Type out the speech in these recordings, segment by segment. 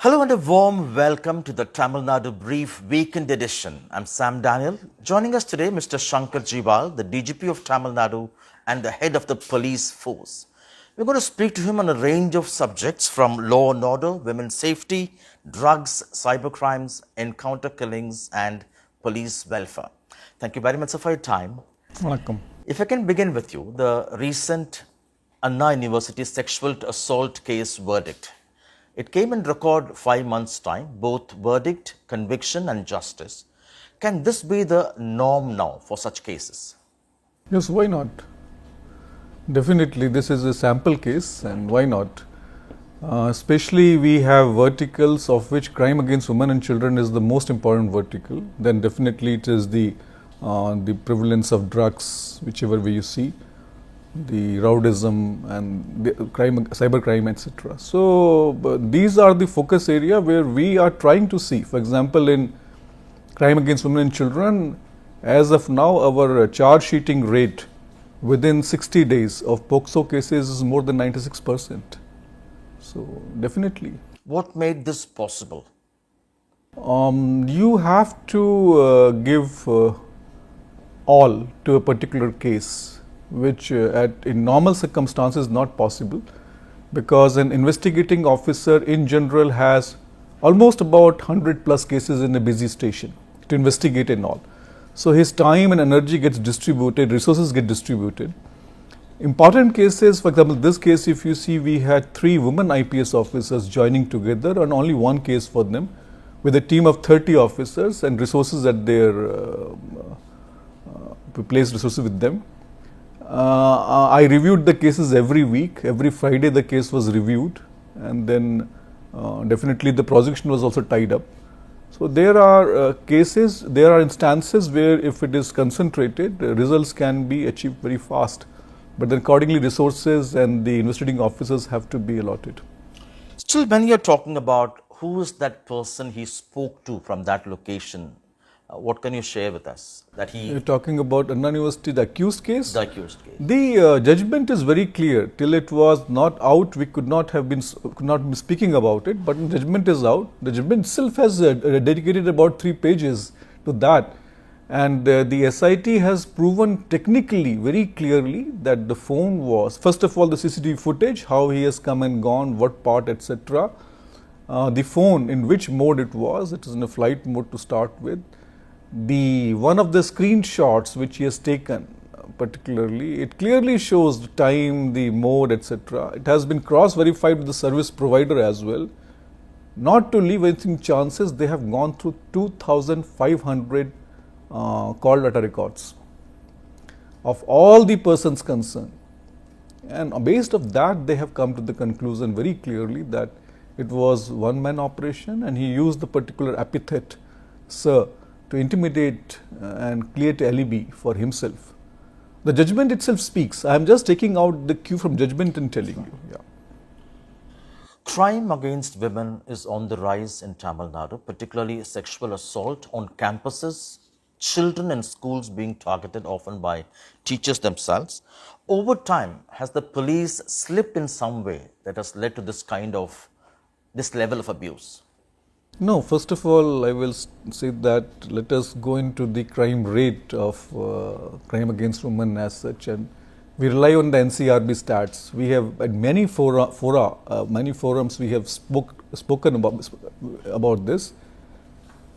Hello and a warm welcome to the Tamil Nadu Brief Weekend Edition. I'm Sam Daniel. Joining us today, Mr. Shankar Jiwal, the DGP of Tamil Nadu and the head of the police force. We're going to speak to him on a range of subjects from law and order, women's safety, drugs, cybercrimes, encounter killings, and police welfare. Thank you very much, sir, for your time. Welcome. If I can begin with you, the recent Anna University sexual assault case verdict. It came in record 5 months' time, both verdict, conviction, and justice. Can this be the norm now for such cases? Yes, why not? Definitely, this is a sample case, and why not? Especially, we have verticals of which crime against women and children is the most important vertical. Then, definitely, it is the prevalence of drugs, whichever way you see, the rowdyism and the crime, cybercrime, etc. So, these are the focus area where we are trying to see. For example, in crime against women and children, as of now, our charge sheeting rate within 60 days of POCSO cases is more than 96%. So, definitely. What made this possible? You have to give all to a particular case, which in normal circumstances is not possible, because an investigating officer in general has almost about 100 plus cases in a busy station to investigate and all. So his time and energy gets distributed, resources get distributed. Important cases, for example, this case, if you see, we had 3 women IPS officers joining together and only one case for them, with a team of 30 officers and resources at their placed resources with them. I reviewed the cases every week. Every Friday the case was reviewed, and then definitely the prosecution was also tied up. So there are cases, there are instances where if it is concentrated, results can be achieved very fast. But then accordingly resources and the investigating officers have to be allotted. Still, when you're talking about who is that person he spoke to from that location, what can you share with us? That You're talking about Anna University, the accused case? The accused case. The judgment is very clear. Till it was not out, we could not be speaking about it. But the judgment is out. The judgment itself has dedicated about 3 pages to that, and the SIT has proven technically very clearly that the phone was, first of all, the CCTV footage, how he has come and gone, what part, etc. The phone, in which mode it was in a flight mode to start with. One of the screenshots which he has taken particularly, it clearly shows the time, the mode, etc. It has been cross-verified with the service provider as well. Not to leave anything chances, they have gone through 2,500 call data records of all the persons concerned. And based on that, they have come to the conclusion very clearly that it was one-man operation, and he used the particular epithet, sir, to intimidate and create alibi for himself. The judgment itself speaks. I am just taking out the cue from judgment and telling you. Yeah. Crime against women is on the rise in Tamil Nadu, particularly sexual assault on campuses, children in schools being targeted often by teachers themselves. Over time, has the police slipped in some way that has led to this level of abuse? No, first of all, I will say that let us go into the crime rate of crime against women as such, and we rely on the NCRB stats. We have at many many forums we have spoken about this.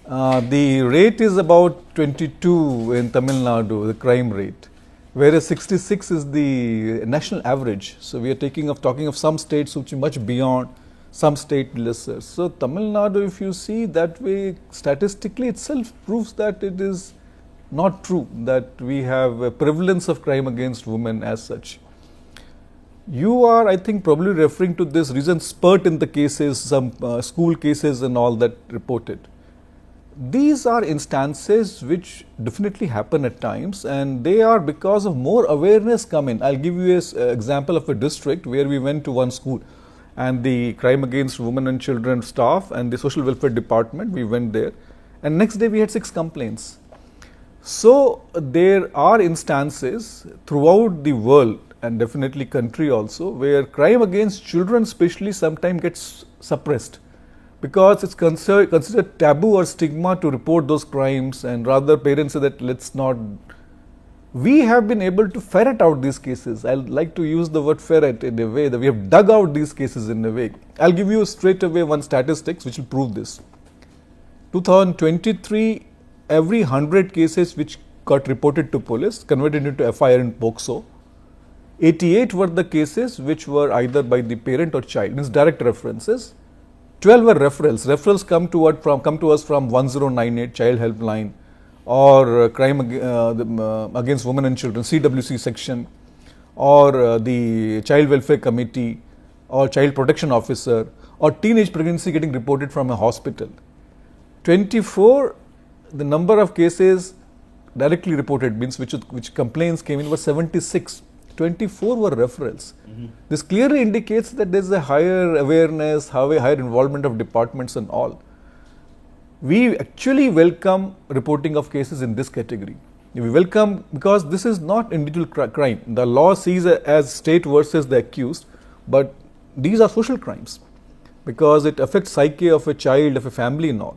The rate is about 22 in Tamil Nadu, the crime rate, whereas 66 is the national average. So we are talking of some states which are much beyond, some state lesser. So Tamil Nadu, if you see that way, statistically itself proves that it is not true that we have a prevalence of crime against women as such. You are, I think, probably referring to this recent spurt in the cases, some school cases and all that reported. These are instances which definitely happen at times, and they are because of more awareness come in. I'll give you an example of a district where we went to one school, and the crime against women and children staff and the social welfare department, we went there, and next day we had 6 complaints. So there are instances throughout the world and definitely country also where crime against children especially sometimes gets suppressed. because it's considered taboo or stigma to report those crimes, and rather parents say that let's not. We have been able to ferret out these cases. I'd like to use the word ferret in a way that we have dug out these cases in a way. I'll give you straight away one statistics which will prove this. 2023, every 100 cases which got reported to police converted into FIR in POCSO. 88 were the cases which were either by the parent or child, means direct references. 12 were referrals. Referrals come to us from 1098 Child Helpline, or crime against women and children, CWC section, or the Child Welfare Committee, or Child Protection Officer, or teenage pregnancy getting reported from a hospital. 24, the number of cases directly reported, means which complaints came in, was 76. 24 were referrals. This clearly indicates that there is a higher awareness, higher involvement of departments and all. We actually welcome reporting of cases in this category. We welcome, because this is not individual crime. The law sees it as state versus the accused, but these are social crimes because it affects psyche of a child, of a family and all.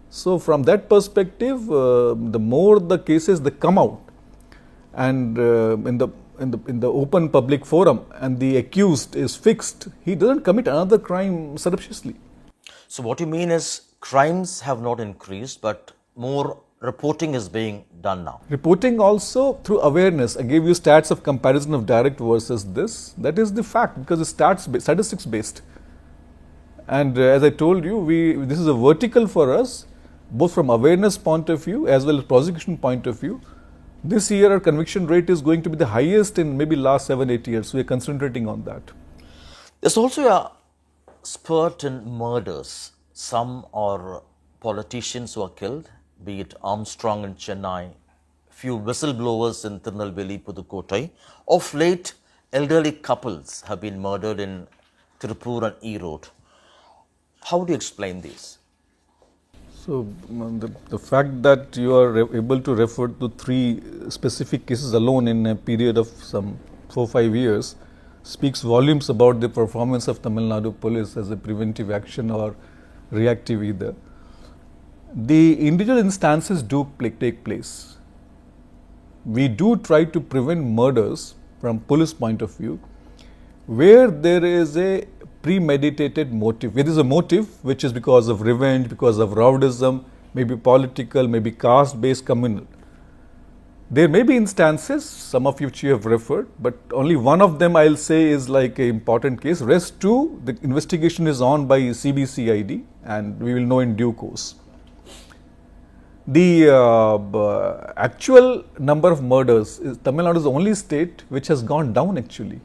So from that perspective, the more the cases that come out and in the open public forum, and the accused is fixed, he doesn't commit another crime surreptitiously. So what you mean is crimes have not increased, but more reporting is being done now. Reporting also through awareness. I gave you stats of comparison of direct versus this. That is the fact, because it's statistics based. And as I told you, this is a vertical for us, both from awareness point of view as well as prosecution point of view. This year our conviction rate is going to be the highest in maybe last 7-8 years. We are concentrating on that. There's also a spurt in murders. Some are politicians who are killed, be it Armstrong in Chennai, few whistleblowers in Tirunelveli, Pudukkottai. Of late, elderly couples have been murdered in Tirupur and Erode. How do you explain these? So, the fact that you are able to refer to 3 specific cases alone in a period of some 4-5 years speaks volumes about the performance of Tamil Nadu police as a preventive action or reactive either. The individual instances do take place. We do try to prevent murders from police point of view where there is a premeditated motive. It is a motive which is because of revenge, because of rowdyism, maybe political, maybe caste-based, communal. There may be instances, some of which you have referred, but only one of them I'll say is like an important case. Rest 2, the investigation is on by CBCID and we will know in due course. The actual number of murders, Tamil Nadu is the only state which has gone down actually.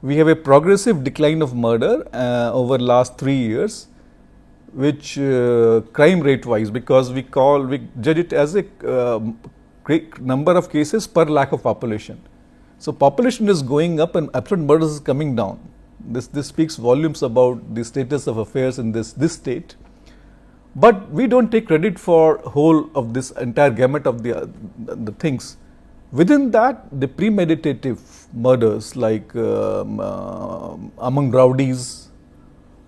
We have a progressive decline of murder over last 3 years, which crime rate wise, because we judge it as a great number of cases per lakh of population. So population is going up and absolute murders is coming down. This speaks volumes about the status of affairs in this state. But we don't take credit for whole of this entire gamut of the things. Within that, the premeditative murders like among rowdies,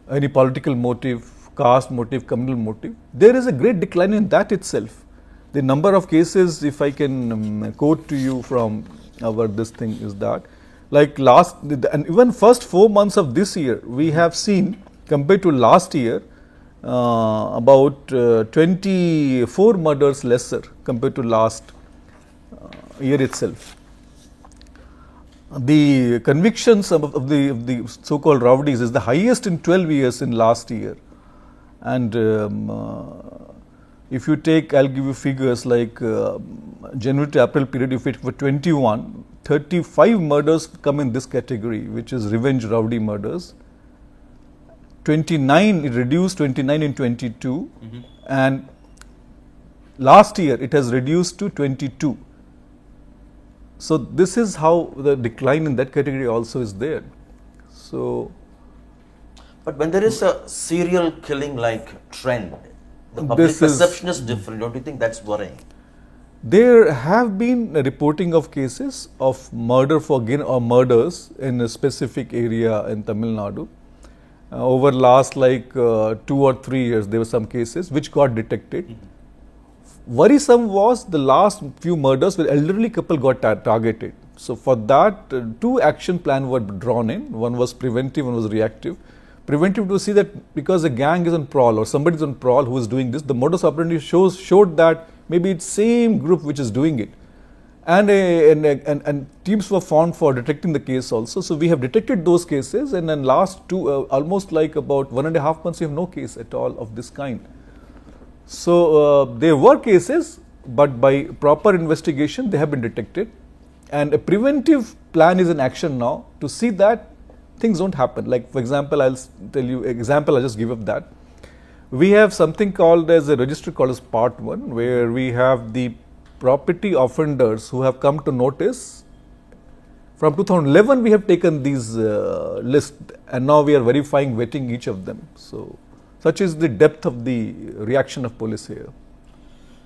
any political motive, caste motive, communal motive, there is a great decline in that itself. The number of cases, if I can quote to you from our this thing, is that like and even first 4 months of this year, we have seen compared to last year about 24 murders lesser compared to last year itself. The convictions of the so-called rowdies is the highest in 12 years in last year. And if you take, I'll give you figures like January to April period, if it for 21, 35 murders come in this category, which is revenge rowdy murders. 29, it reduced 29 in 22, and last year it has reduced to 22. So this is how the decline in that category also is there. So, but when there is a serial killing like trend, the public perception is different. Don't you think that's worrying? There have been reporting of cases of murder for gain or murders in a specific area in Tamil Nadu, over last 2 or 3 years, there were some cases which got detected. Worrisome was the last few murders where elderly couple got targeted. So for that, two action plans were drawn in. One was preventive, one was reactive. Preventive to see that because a gang is on prowl or somebody is on prowl who is doing this, the modus operandi showed that maybe it's same group which is doing it. And teams were formed for detecting the case also. So we have detected those cases, and then last almost like about 1.5 months, we have no case at all of this kind. So there were cases, but by proper investigation, they have been detected. And a preventive plan is in action now to see that things don't happen. Like for example, I'll tell you example. I'll just give up that. We have something called as a register called as Part 1, where we have the property offenders who have come to notice. From 2011, we have taken these list, and now we are verifying, vetting each of them. So such is the depth of the reaction of police here.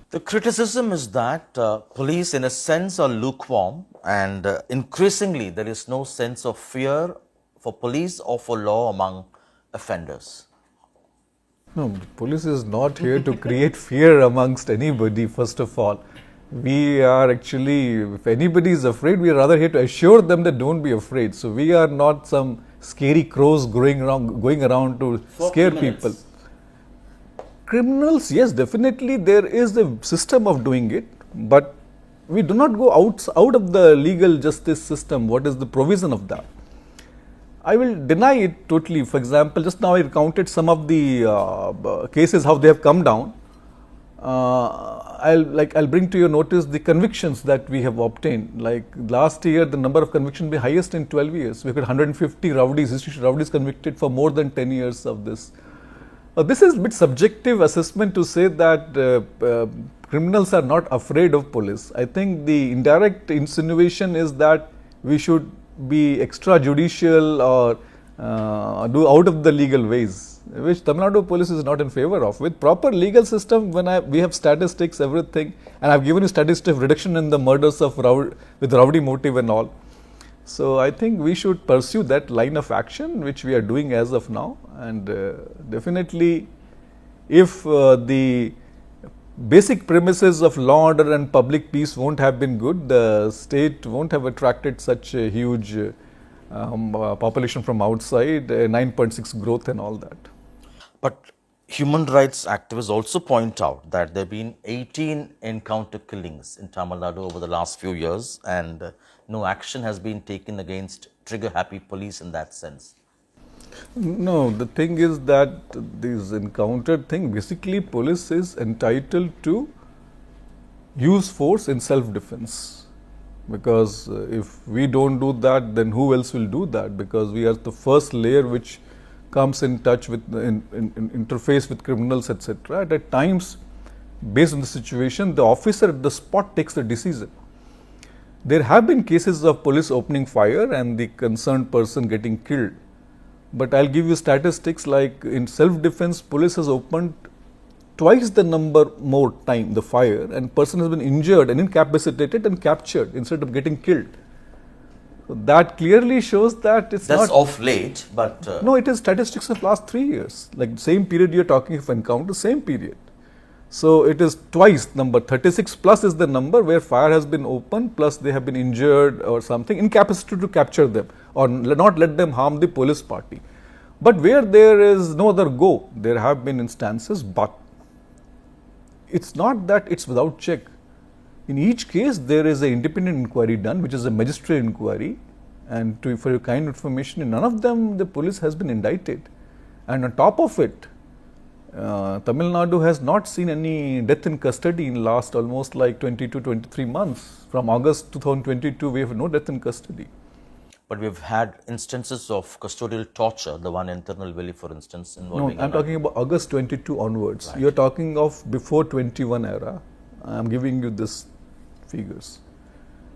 The criticism is that police, in a sense, are lukewarm, and increasingly there is no sense of fear for police or for law among offenders. No, the police is not here to create fear amongst anybody, first of all. We are actually, if anybody is afraid, we are rather here to assure them that don't be afraid. So we are not some scary crows going around to scare people. Criminals, yes, definitely there is a system of doing it, but we do not go out of the legal justice system. What is the provision of that? I will deny it totally. For example, just now I recounted some of the cases, how they have come down. I'll bring to your notice the convictions that we have obtained. Like last year, the number of convictions be highest in 12 years. We got 150 rowdies convicted for more than 10 years of this. This is a bit subjective assessment to say that criminals are not afraid of police. I think the indirect insinuation is that we should be extrajudicial or do out of the legal ways, which Tamil Nadu police is not in favor of. With proper legal system, we have statistics, everything, and I've given you statistics of reduction in the murders of with rowdy motive and all. So I think we should pursue that line of action, which we are doing as of now, and definitely if the basic premises of law order and public peace won't have been good, the state won't have attracted such a huge population from outside, 9.6 growth and all that. But human rights activists also point out that there have been 18 encounter killings in Tamil Nadu over the last few years, and no action has been taken against trigger-happy police in that sense. No, the thing is that this encounter thing, basically police is entitled to use force in self-defense, because if we don't do that, then who else will do that? Because we are the first layer which comes in touch with, interface with criminals, etc. At times, based on the situation, the officer at the spot takes the decision. There have been cases of police opening fire and the concerned person getting killed. But I'll give you statistics like in self-defense, police has opened twice the number more time the fire, and person has been injured and incapacitated and captured instead of getting killed. So that clearly shows that it's That's not... That's off late, but... No, it is statistics of last 3 years. Like same period you're talking of encounter, same period. So it is twice number, 36 plus is the number where fire has been opened, plus they have been injured or something, incapacitated to capture them or not let them harm the police party. But where there is no other go, there have been instances, but it's not that it's without check. In each case, there is an independent inquiry done, which is a magistrate inquiry, and for your kind information, in none of them the police has been indicted. And on top of it, Tamil Nadu has not seen any death in custody in last almost like 20 to 23 months. From August 2022, we have no death in custody. But we've had instances of custodial torture, the one in Tirunelveli, for instance, involving... No, I'm talking about August 22 onwards. Right. You're talking of before 21 era. I'm giving you this figures.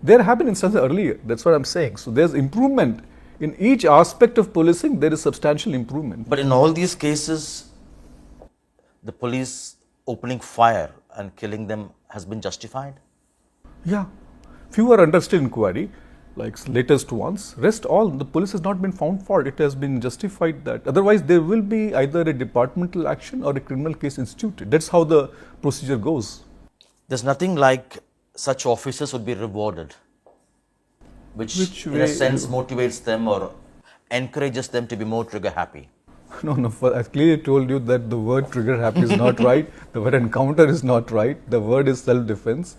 There have been instances earlier, that's what I'm saying. So there's improvement. In each aspect of policing, there is substantial improvement. But in all these cases, the police opening fire and killing them has been justified? Yeah. Few are under still inquiry. like latest ones. Rest all, the police has not been found fault. It has been justified that. Otherwise, there will be either a departmental action or a criminal case instituted. That's how the procedure goes. There's nothing like such officers would be rewarded, which in a sense motivates them or encourages them to be more trigger happy. No, I clearly told you that the word trigger happy is not right. The word encounter is not right. The word is self-defense.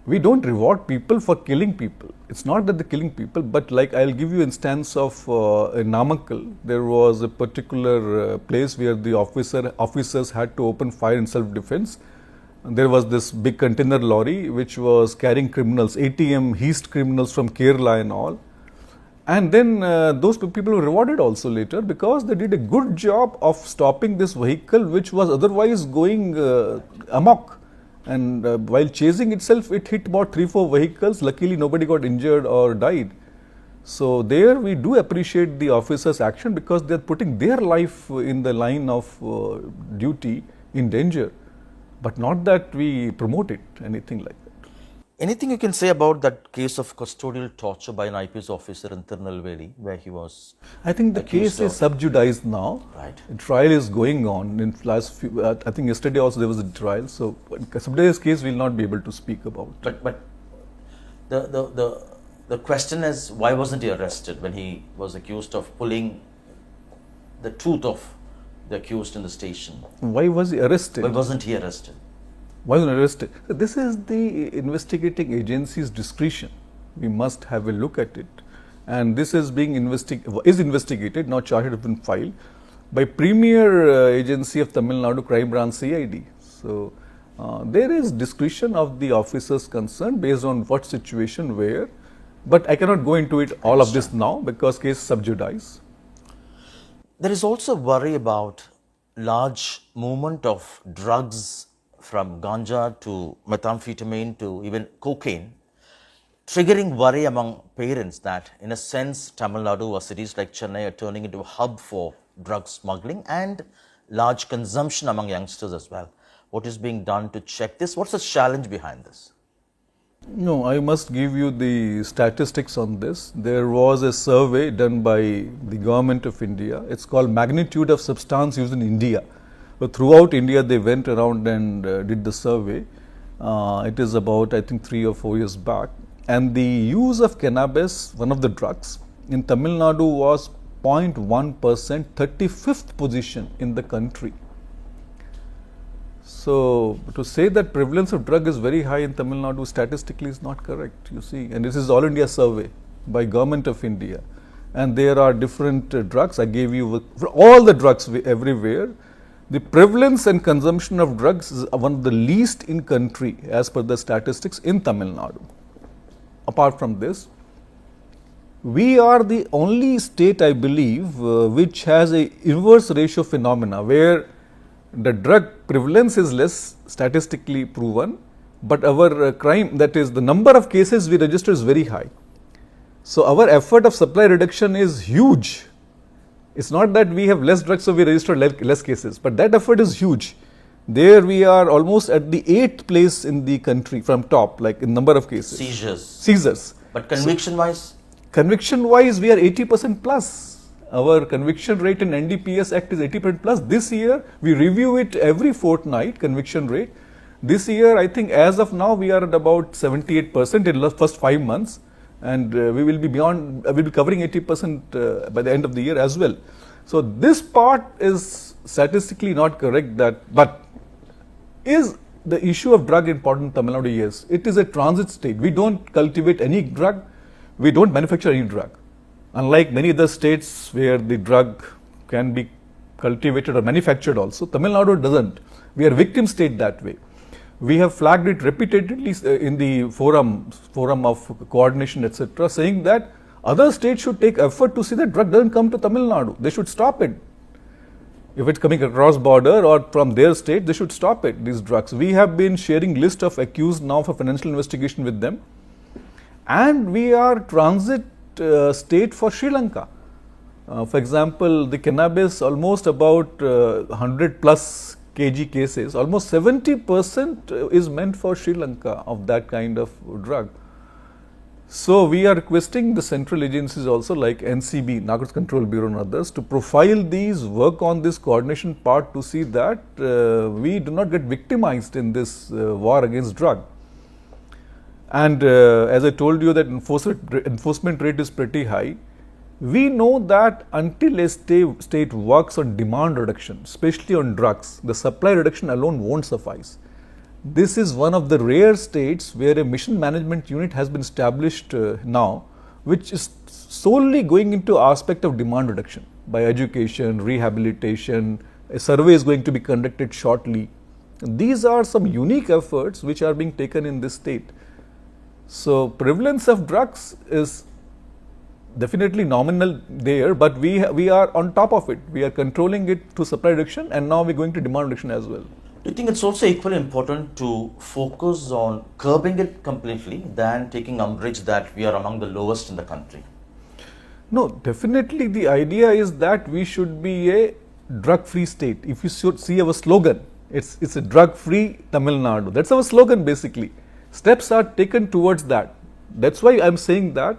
We don't reward people for killing people. It's not that they're killing people, but like I'll give you instance of in Namakkal, there was a particular place where the officers had to open fire in self-defense. There was this big container lorry which was carrying criminals, ATM heist criminals from Kerala and all. And then those people were rewarded also later because they did a good job of stopping this vehicle which was otherwise going amok. And while chasing itself, it hit about 3-4 vehicles. Luckily, nobody got injured or died. So there we do appreciate the officers' action because they are putting their life in the line of duty in danger. But not that we promote it, anything like that. Anything you can say about that case of custodial torture by an IPS officer in Tirunelveli, where he was? I think the case is sub judice now. Right. The trial is going on. In last few, I think yesterday also there was a trial. So sub judice case we will not be able to speak about. But the question is, why wasn't he arrested when he was accused of pulling the tooth of the accused in the station? Why was he arrested? Why wasn't he arrested? Why was he arrested? This is the investigating agency's discretion. We must have a look at it. And this is being investigated, now charge has been filed by Premier Agency of Tamil Nadu Crime Branch CID. So there is discretion of the officers concerned based on what situation where, but I cannot go into it all of this now because case sub judice. There is also worry about large movement of drugs from ganja to methamphetamine to even cocaine, triggering worry among parents that in a sense Tamil Nadu or cities like Chennai are turning into a hub for drug smuggling and large consumption among youngsters as well. What is being done to check this? What's the challenge behind this? No, I must give you the statistics on this. There was a survey done by the government of India. It's called Magnitude of Substance Used in India. But throughout India, they went around and did the survey. It is about, I think, 3 or 4 years back. And the use of cannabis, one of the drugs, in Tamil Nadu was 0.1%, 35th position in the country. So, to say that prevalence of drug is very high in Tamil Nadu statistically is not correct, you see. And this is All India survey by Government of India. And there are different drugs. I gave you for all the drugs everywhere. The prevalence and consumption of drugs is one of the least in country as per the statistics in Tamil Nadu. Apart from this, we are the only state, I believe, which has a inverse ratio phenomena where the drug prevalence is less statistically proven, but our crime, that is the number of cases we register is very high. So our effort of supply reduction is huge. It's not that we have less drugs so we register less cases, but that effort is huge. There we are almost at the 8th place in the country from top, like in number of cases. Seizures. But conviction wise? Conviction wise we are 80% plus. Our conviction rate in NDPS Act is 80% plus. This year we review it every fortnight, conviction rate. This year I think as of now we are at about 78% in the first 5 months. And we will be beyond, we'll be covering 80% by the end of the year as well. So this part is statistically not correct but is the issue of drug important in Tamil Nadu? Yes. It is a transit state. We don't cultivate any drug, we don't manufacture any drug. Unlike many other states where the drug can be cultivated or manufactured also, Tamil Nadu doesn't. We are victim state that way. We have flagged it repeatedly in the forum of coordination, etc., saying that other states should take effort to see that drug doesn't come to Tamil Nadu. They should stop it. If it's coming across border or from their state, they should stop it, these drugs. We have been sharing list of accused now for financial investigation with them. And we are transit state for Sri Lanka. For example, the cannabis, almost about 100 plus kg cases, almost 70% is meant for Sri Lanka of that kind of drug. So we are requesting the central agencies also like NCB, Narcotics Control Bureau and others to profile these, work on this coordination part to see that we do not get victimized in this war against drug. And as I told you that enforcement rate is pretty high, we know that until a state works on demand reduction, especially on drugs, the supply reduction alone won't suffice. This is one of the rare states where a mission management unit has been established now, which is solely going into aspect of demand reduction by education, rehabilitation. A survey is going to be conducted shortly. These are some unique efforts which are being taken in this state. So prevalence of drugs is definitely nominal there, but we are on top of it. We are controlling it through supply reduction, and now we're going to demand reduction as well. Do you think it's also equally important to focus on curbing it completely than taking umbrage that we are among the lowest in the country? No, definitely the idea is that we should be a drug-free state. If you should see our slogan, it's a drug-free Tamil Nadu. That's our slogan basically. Steps are taken towards that. That's why I'm saying that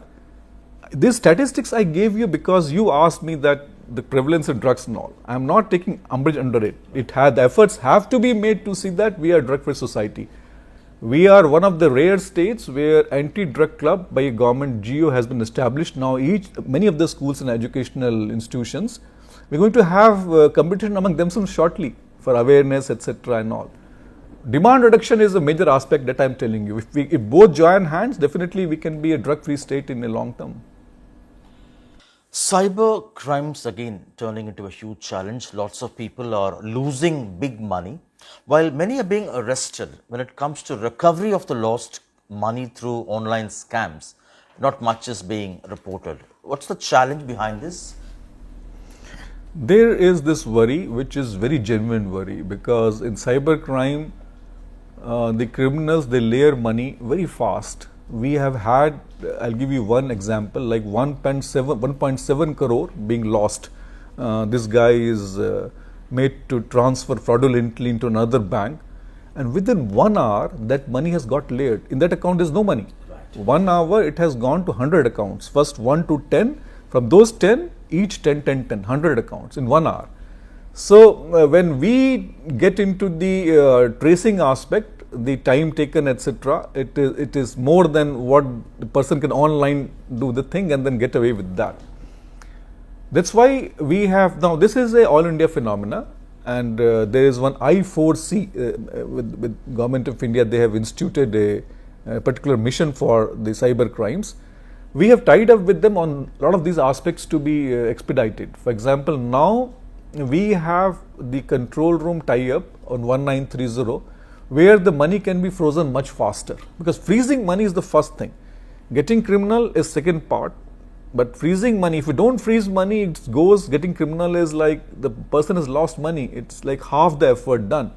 these statistics I gave you because you asked me that the prevalence of drugs and all. I'm not taking umbrage under it. The efforts have to be made to see that we are a drug-free society. We are one of the rare states where anti-drug club by a government GO has been established. Now many of the schools and educational institutions, we're going to have competition among themselves shortly for awareness, etc. and all. Demand reduction is a major aspect that I'm telling you. If both join hands, definitely we can be a drug-free state in the long term. Cyber crimes again turning into a huge challenge. Lots of people are losing big money, while many are being arrested. When it comes to recovery of the lost money through online scams, not much is being reported. What's the challenge behind this? There is this worry, which is very genuine worry, because in cybercrime, the criminals, they layer money very fast. We have had, I'll give you one example, like 1.7 crore being lost. This guy is made to transfer fraudulently into another bank, and within 1 hour, that money has got layered. In that account, there's no money. Right. 1 hour, it has gone to 100 accounts. First 1 to 10. From those 10, each 10, 100 accounts in 1 hour. So when we get into the tracing aspect, the time taken, etc., it is more than what the person can online do the thing and then get away with that. That's why we have now, this is a all India phenomena, and there is one I4C with Government of India. They have instituted a particular mission for the cyber crimes. We have tied up with them on a lot of these aspects to be expedited. For example, now we have the control room tie-up on 1930, where the money can be frozen much faster, because freezing money is the first thing. Getting criminal is second part, but freezing money, if you don't freeze money, it goes, getting criminal is like the person has lost money. It's like half the effort done.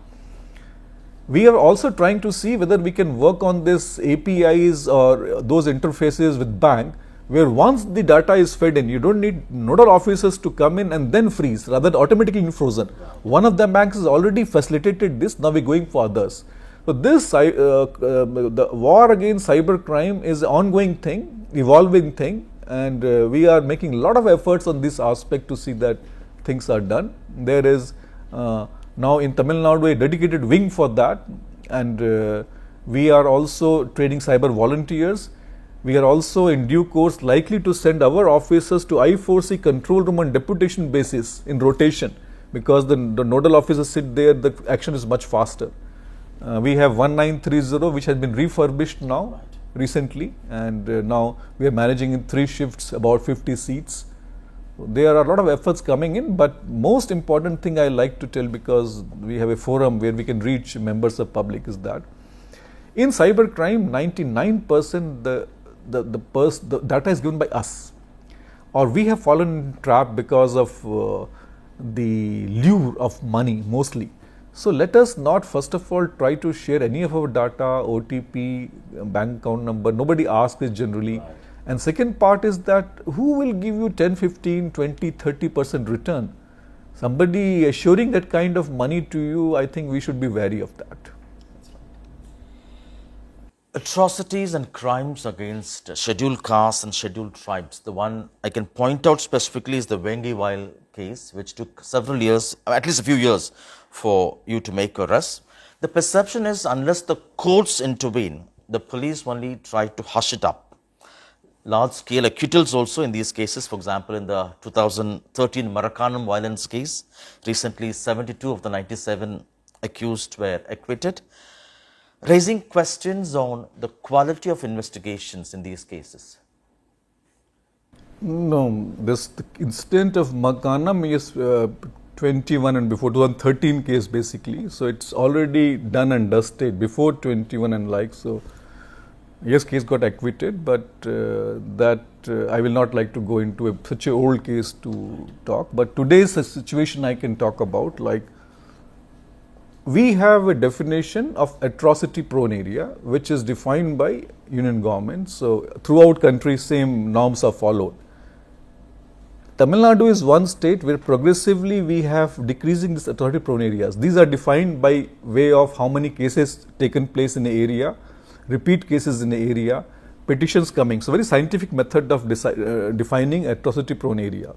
We are also trying to see whether we can work on this APIs or those interfaces with bank, where once the data is fed in, you don't need nodal officers to come in and then freeze, rather than automatically frozen. One of the banks has already facilitated this, now we're going for others. So this, the war against cybercrime is an ongoing thing, evolving thing, and we are making a lot of efforts on this aspect to see that things are done. There is now in Tamil Nadu a dedicated wing for that, and we are also training cyber volunteers. We are also in due course likely to send our officers to I4C control room on deputation basis in rotation, because the nodal officers sit there, the action is much faster. We have 1930 which has been refurbished now recently, and now we are managing in 3 shifts, about 50 seats. There are a lot of efforts coming in, but most important thing I like to tell, because we have a forum where we can reach members of public, is that in cybercrime 99% the data is given by us, or we have fallen in trap because of the lure of money mostly. So let us not first of all try to share any of our data, OTP, bank account number. Nobody asks this generally. Right. And second part is that who will give you 10, 15, 20, 30% return? Somebody assuring that kind of money to you, I think we should be wary of that. Atrocities and crimes against scheduled castes and scheduled tribes. The one I can point out specifically is the Wengi case, which took several years, at least a few years, for you to make arrest. The perception is unless the courts intervene, the police only try to hush it up. Large scale acquittals also in these cases. For example, in the 2013 Marakanam violence case, recently 72 of the 97 accused were acquitted, raising questions on the quality of investigations in these cases. No, this the incident of Makanam is 21 and before 2013 case basically. So it's already done and dusted before 21 and like so. Yes, case got acquitted, but I will not like to go into such an old case to talk. But today's situation I can talk about, like we have a definition of atrocity prone area which is defined by union government. So throughout country same norms are followed. Tamil Nadu is one state where progressively we have decreasing this atrocity prone areas. These are defined by way of how many cases taken place in the area, repeat cases in the area, petitions coming. So very scientific method of defining atrocity prone area.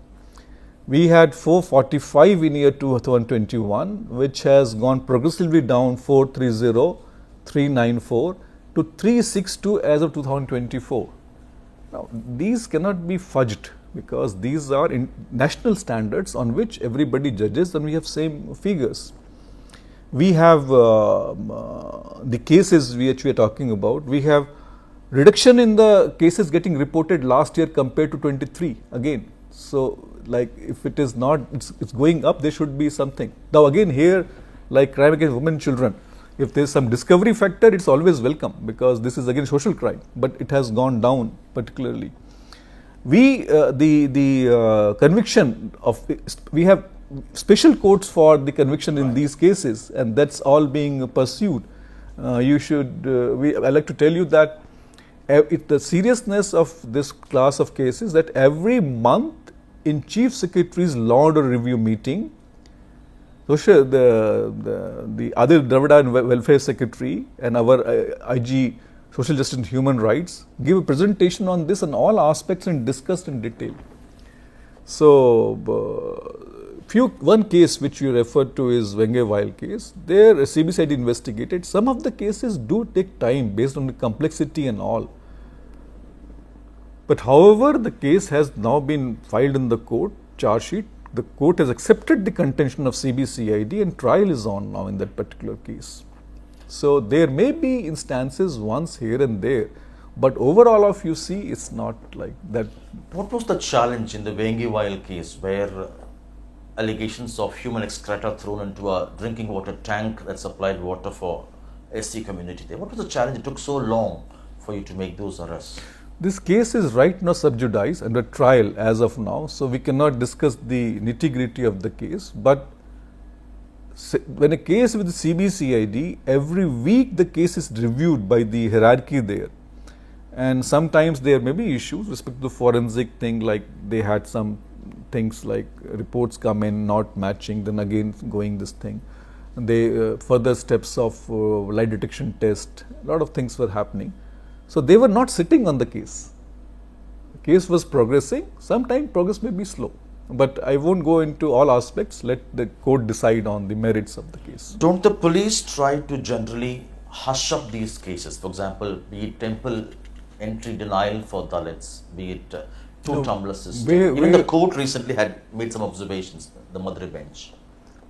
We had 445 in year 2021, which has gone progressively down 430, 394 to 362 as of 2024. Now, these cannot be fudged because these are national standards on which everybody judges and we have same figures. We have the cases which we are talking about, we have reduction in the cases getting reported last year compared to 23 again. So, like if it is not, it's going up, there should be something. Now again here, like crime against women and children, if there is some discovery factor, it's always welcome because this is again social crime, but it has gone down particularly. The conviction of, we have special courts for the conviction in these cases and that's all being pursued. I like to tell you that the seriousness of this class of cases that every month in Chief Secretary's Law and Order Review meeting, the other Dravida and Welfare Secretary and our IG Social Justice and Human Rights give a presentation on this and all aspects and discussed in detail. So, one case which you referred to is Wengi case. There CBCID investigated. Some of the cases do take time based on the complexity and all. But however, the case has now been filed in the court, charge sheet. The court has accepted the contention of CBCID and trial is on now in that particular case. So there may be instances once here and there, but overall if you see, it's not like that. What was the challenge in the Wengi case where allegations of human excreta thrown into a drinking water tank that supplied water for SC community there? What was the challenge? It took so long for you to make those arrests. This case is right now sub judice under trial as of now, so we cannot discuss the nitty-gritty of the case. But when a case with the CBCID, every week the case is reviewed by the hierarchy there. And sometimes there may be issues with respect to the forensic thing, like they had some things like reports come in not matching, then again going this thing. They further steps of lie detection test, a lot of things were happening. So they were not sitting on the case. The case was progressing. Sometimes progress may be slow, but I won't go into all aspects. Let the court decide on the merits of the case. Don't the police try to generally hush up these cases? For example, be it temple entry denial for Dalits, be it two-tumbler system. Even the court recently had made some observations, the Madhuri bench.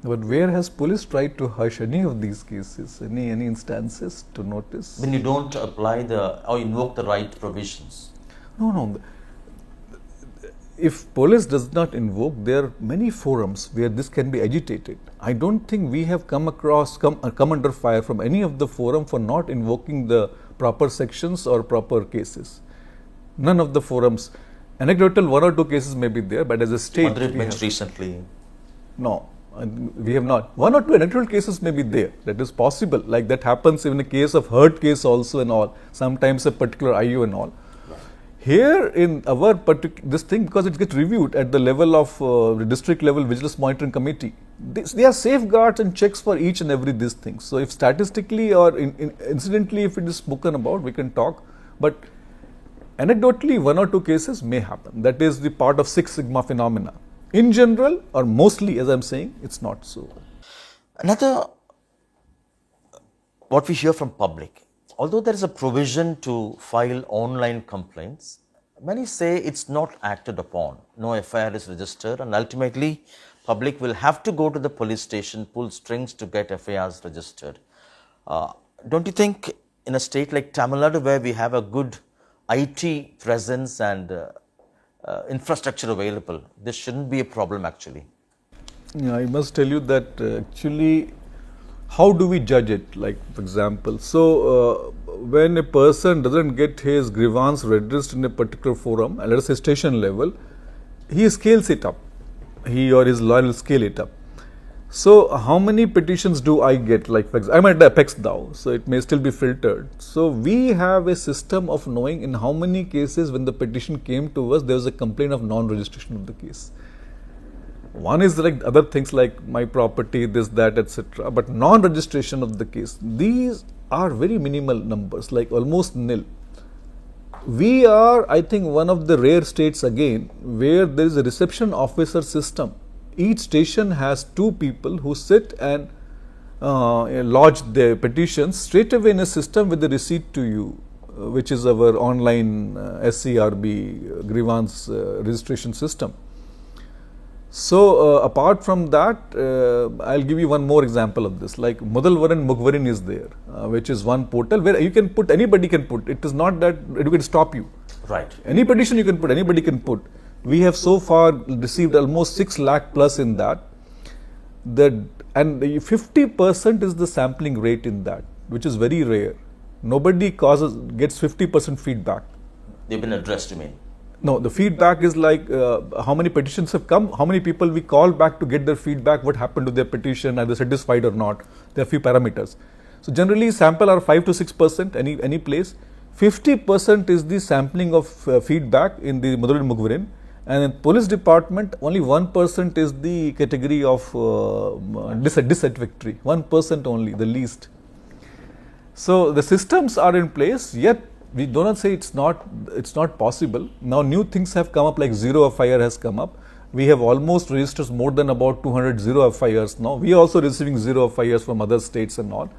But where has police tried to hush any of these cases? Any instances to notice? When you don't apply or invoke the right provisions. No. If police does not invoke, there are many forums where this can be agitated. I don't think we have come under fire from any of the forum for not invoking the proper sections or proper cases. None of the forums. Anecdotal one or two cases may be there, but as a state, Madhuri bench recently. No. We have not. One or two anecdotal cases may be there. That is possible. Like that happens in a case of hurt case also and all. Sometimes a particular IU and all. Here in our this thing, because it gets reviewed at the level of district level vigilance monitoring committee, there are safeguards and checks for each and every these things. So if statistically or incidentally if it is spoken about, we can talk, but anecdotally 1 or 2 cases may happen. That is the part of Six Sigma phenomena. In general or mostly, as I am saying, it's not so. Another, what we hear from public, although there is a provision to file online complaints, many say it's not acted upon. No FIR is registered, and ultimately public will have to go to the police station, pull strings to get FIRs registered. Don't you think in a state like Tamil Nadu, where we have a good IT presence and infrastructure available, this shouldn't be a problem actually? Yeah, I must tell you that actually, how do we judge it? Like, for example, so when a person doesn't get his grievance redressed in a particular forum, let us say station level, he scales it up. He or his lawyer will scale it up. So, how many petitions do I get? Like, for example, I'm at the apex now, so it may still be filtered. So, we have a system of knowing in how many cases when the petition came to us, there was a complaint of non-registration of the case. One is like other things like my property, this, that, etc. But non-registration of the case, these are very minimal numbers, like almost nil. We are, I think, one of the rare states again where there is a reception officer system. Each station has 2 people who sit and lodge their petitions straight away in a system with the receipt to you, which is our online SCRB grievance registration system. So, apart from that, I'll give you one more example of this. Like Mudalvaran Mugvarin is there, which is one portal where you can put, anybody can put. It is not that it can stop you. Right. Any petition you can put, anybody can put. We have so far received almost 6 lakh plus in that. And 50% is the sampling rate in that, which is very rare. Nobody gets 50% feedback. They've been addressed, you mean? No, the feedback is like how many petitions have come, how many people we call back to get their feedback, what happened to their petition, are they satisfied or not. There are few parameters. So generally sample are 5 to 6% any place. 50% is the sampling of feedback in the Madurai Mugvarin, and in police department only 1% is the category of dissatisfactory. 1% only, the least. So the systems are in place, yet we do not say it's not possible. Now new things have come up, like zero FIR has come up. We have almost registered more than about 200 zero FIRs now. We are also receiving zero FIRs from other states and all.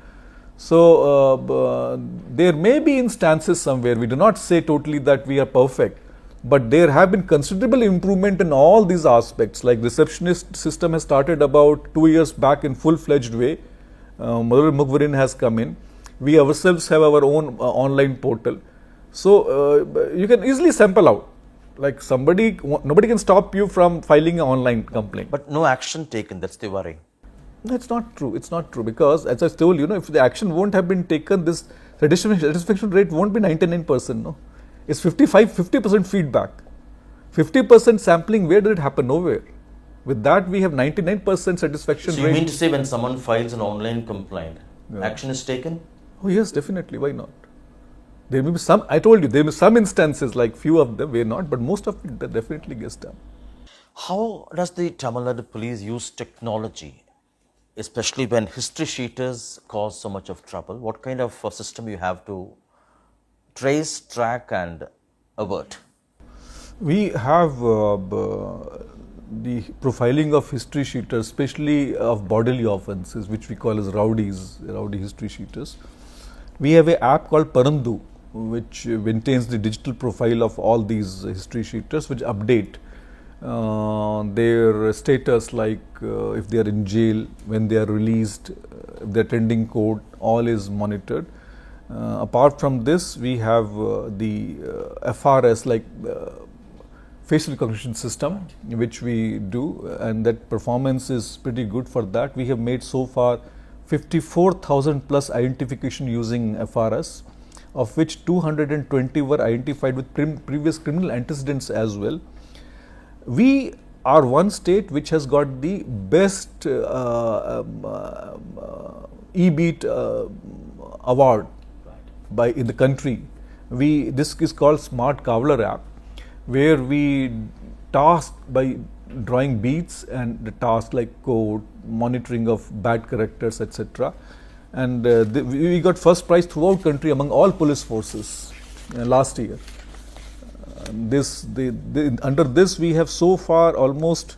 So there may be instances somewhere. We do not say totally that we are perfect, but there have been considerable improvement in all these aspects. Like receptionist system has started about 2 years back in full-fledged way. Madurai Mugvarin has come in. We ourselves have our own online portal. So you can easily sample out. Like nobody can stop you from filing an online complaint. But no action taken, that's the worry. No, it's not true. It's not true, because as I told you, if the action won't have been taken, this satisfaction rate won't be 99%. No, it's 50% feedback, 50% sampling. Where did it happen? Nowhere. With that, we have 99% satisfaction rate. So you mean to say when someone files an online complaint, action is taken? Oh yes, definitely. Why not? There may be some. I told you there may be some instances, like few of them, where not, but most of it definitely gets done. How does the Tamil Nadu police use technology, especially when history sheeters cause so much of trouble? What kind of system you have to trace, track and avert? We have the profiling of history sheeters, especially of bodily offences, which we call as rowdy history sheeters. We have an app called Parandu, which maintains the digital profile of all these history sheeters, which update their status, like if they are in jail, when they are released, if they are attending court, all is monitored. Apart from this, we have the FRS, like facial recognition system, which we do, and that performance is pretty good for that. We have made so far 54,000 plus identification using FRS, of which 220 were identified with previous criminal antecedents as well. We are one state which has got the best E-Beat award in the country, This is called Smart Kavlar app, where we task by drawing beats and the task like code, monitoring of bad characters, etc. And we got first prize throughout country among all police forces last year. Under this we have so far almost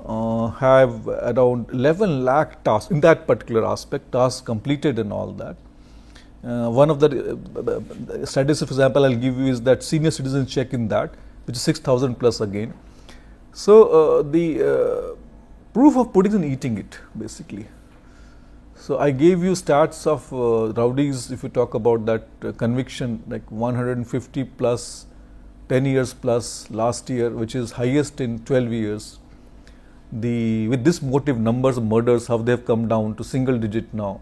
have around 11 lakh tasks in that particular aspect, tasks completed and all that. One of the statistics, for example, I'll give you is that senior citizen check in that, which is 6,000 plus again. So the proof of pudding is in eating it, basically. So I gave you stats of rowdies. If you talk about that conviction, like 150 plus, 10 years plus last year, which is highest in 12 years. With this motive, numbers of murders, how they have come down to single digit now.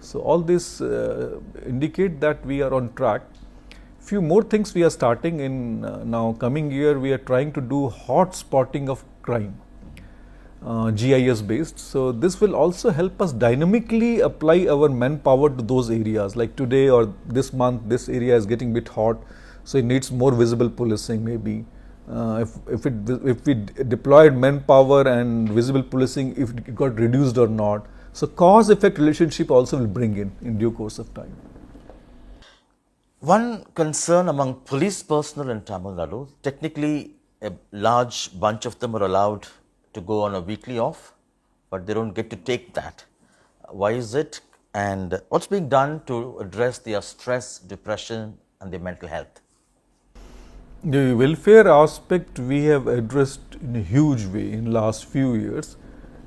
So all this indicate that we are on track. Few more things we are starting in now coming year. We are trying to do hot spotting of crime, GIS based. So this will also help us dynamically apply our manpower to those areas. Like today or this month, this area is getting a bit hot, so it needs more visible policing maybe. If we deployed manpower and visible policing, if it got reduced or not. So cause-effect relationship also will bring in due course of time. One concern among police personnel in Tamil Nadu, technically a large bunch of them are allowed to go on a weekly off, but they don't get to take that. Why is it? And what's being done to address their stress, depression and their mental health? The welfare aspect we have addressed in a huge way in last few years.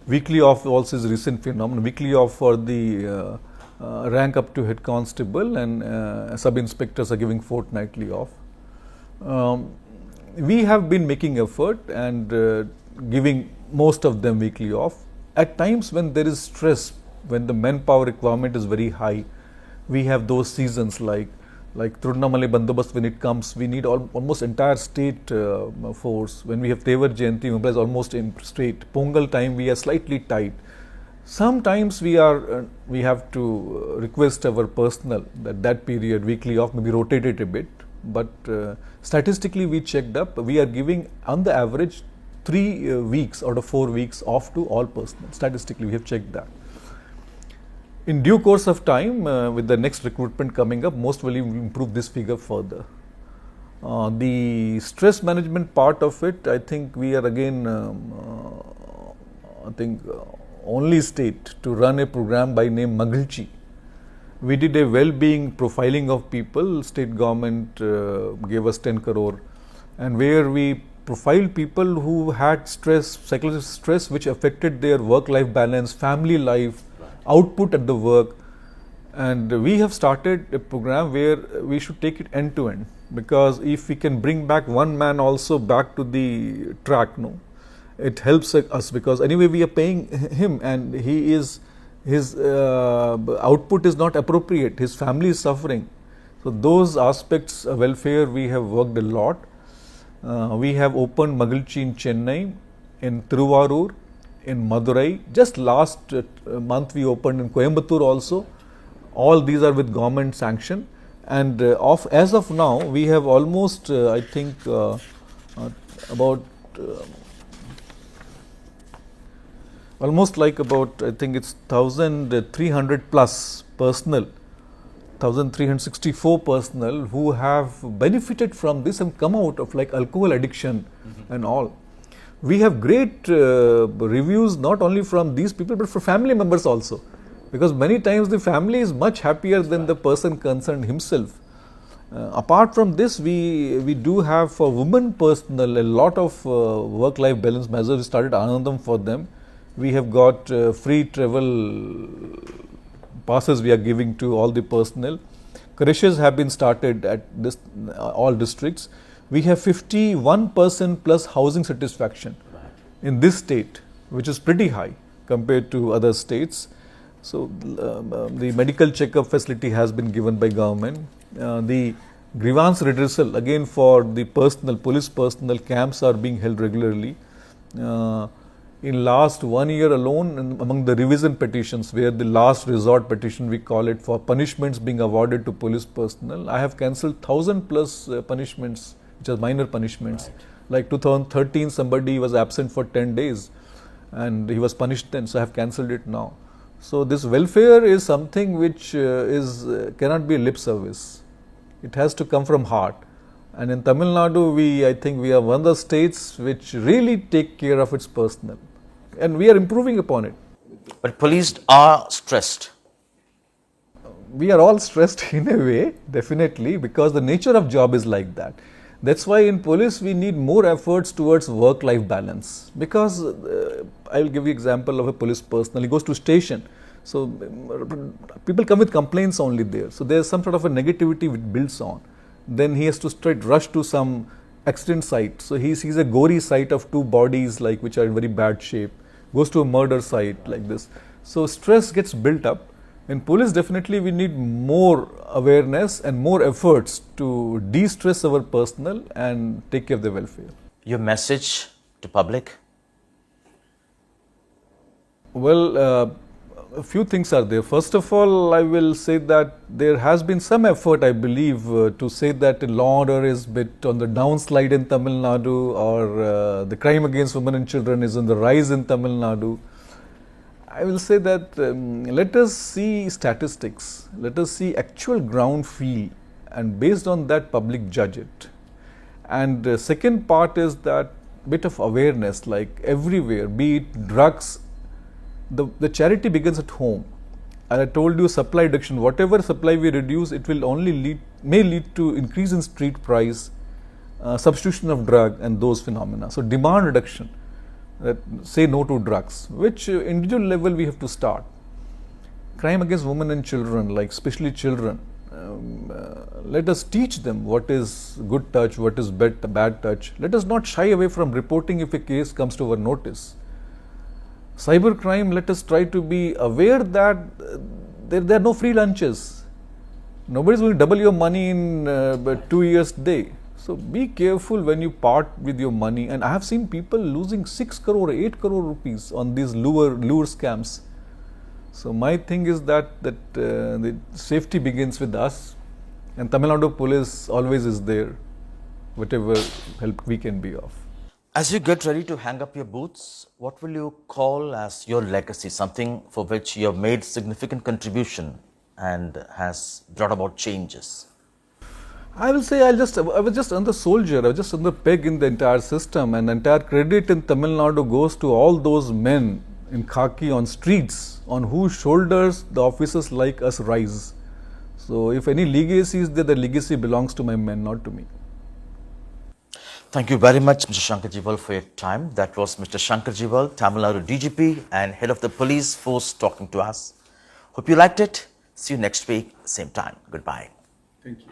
Weekly off also is a recent phenomenon. Weekly off for the rank up to head constable, and sub inspectors are giving fortnightly off. We have been making effort and giving most of them weekly off. At times when there is stress, when the manpower requirement is very high, we have those seasons like Trunamale Bandobast. When it comes, we need almost entire state force. When we have Tevar Jayanti, mobilize almost in state. Pongal time, we are slightly tight. Sometimes we have to request our personnel that period weekly off, maybe rotate it a bit. But statistically, we checked up. We are giving on the average 3 weeks out of 4 weeks off to all personnel. Statistically, we have checked that. In due course of time, with the next recruitment coming up, most will improve this figure further. The stress management part of it, I think we are again, only state to run a program by name Magilchi. We did a well-being profiling of people. State government gave us 10 crore, and where we profiled people who had stress, psychological stress, which affected their work-life balance, family life, output at the work. And we have started a program where we should take it end to end, because if we can bring back one man also back to the track, it helps us, because anyway we are paying him and his output is not appropriate, his family is suffering. So those aspects of welfare we have worked a lot. We have opened Magilchi in Chennai, in Thiruvarur, in Madurai. Just last month we opened in Coimbatore also. All these are with government sanction, and as of now we have almost it's 1,300 plus personnel, 1,364 personnel who have benefited from this and come out of like alcohol addiction and all. We have great reviews not only from these people but for family members also, because many times the family is much happier than the person concerned himself. Apart from this, we do have for women personnel a lot of work-life balance measures. We started Anandam for them. We have got free travel passes we are giving to all the personnel. Creches have been started at all districts. We have 51% plus housing satisfaction in this state, which is pretty high compared to other states. So the medical checkup facility has been given by government. The grievance redressal, again for the police personnel, camps are being held regularly. In last 1 year alone, among the revision petitions, where the last resort petition we call it, for punishments being awarded to police personnel, I have cancelled 1,000 plus punishments, which are minor punishments. Right. Like 2013, somebody was absent for 10 days and he was punished then, so I have cancelled it now. So this welfare is something which cannot be lip service. It has to come from heart. And in Tamil Nadu, I think we are one of the states which really take care of its personnel. And we are improving upon it. But police are stressed. We are all stressed in a way, definitely, because the nature of job is like that. That's why in police we need more efforts towards work-life balance. Because I'll give you example of a police personnel. He goes to station. So people come with complaints only there. So there's some sort of a negativity which builds on. Then he has to straight rush to some accident site. So he sees a gory sight of two bodies like which are in very bad shape. Goes to a murder site like this. So stress gets built up. In police, definitely we need more awareness and more efforts to de-stress our personnel and take care of their welfare. Your message to public? Well, a few things are there. First of all, I will say that there has been some effort, I believe, to say that law order is a bit on the downslide in Tamil Nadu, or the crime against women and children is on the rise in Tamil Nadu. I will say that let us see statistics, let us see actual ground feel, and based on that public judge it. And second part is that bit of awareness, like everywhere, be it drugs, the charity begins at home. And I told you supply reduction, whatever supply we reduce, it will only may lead to increase in street price, substitution of drug and those phenomena. So demand reduction, say no to drugs, which individual level we have to start. Crime against women and children, like especially children, let us teach them what is good touch, what is bad touch. Let us not shy away from reporting if a case comes to our notice. Cybercrime, let us try to be aware that there are no free lunches. Nobody is going to double your money in 2 years' day. So be careful when you part with your money. And I have seen people losing 6 crore, 8 crore rupees on these lure scams. So my thing is that the safety begins with us, and Tamil Nadu police always is there, whatever help we can be of. As you get ready to hang up your boots, what will you call as your legacy, something for which you have made significant contribution and has brought about changes? I will say I was just another soldier, I was just another peg in the entire system, and the entire credit in Tamil Nadu goes to all those men in khaki on streets on whose shoulders the officers like us rise. So if any legacy is there, the legacy belongs to my men, not to me. Thank you very much, Mr. Shankar Jibal, for your time. That was Mr. Shankar Jibal, Tamil Nadu DGP and head of the police force, talking to us. Hope you liked it. See you next week, same time. Goodbye. Thank you.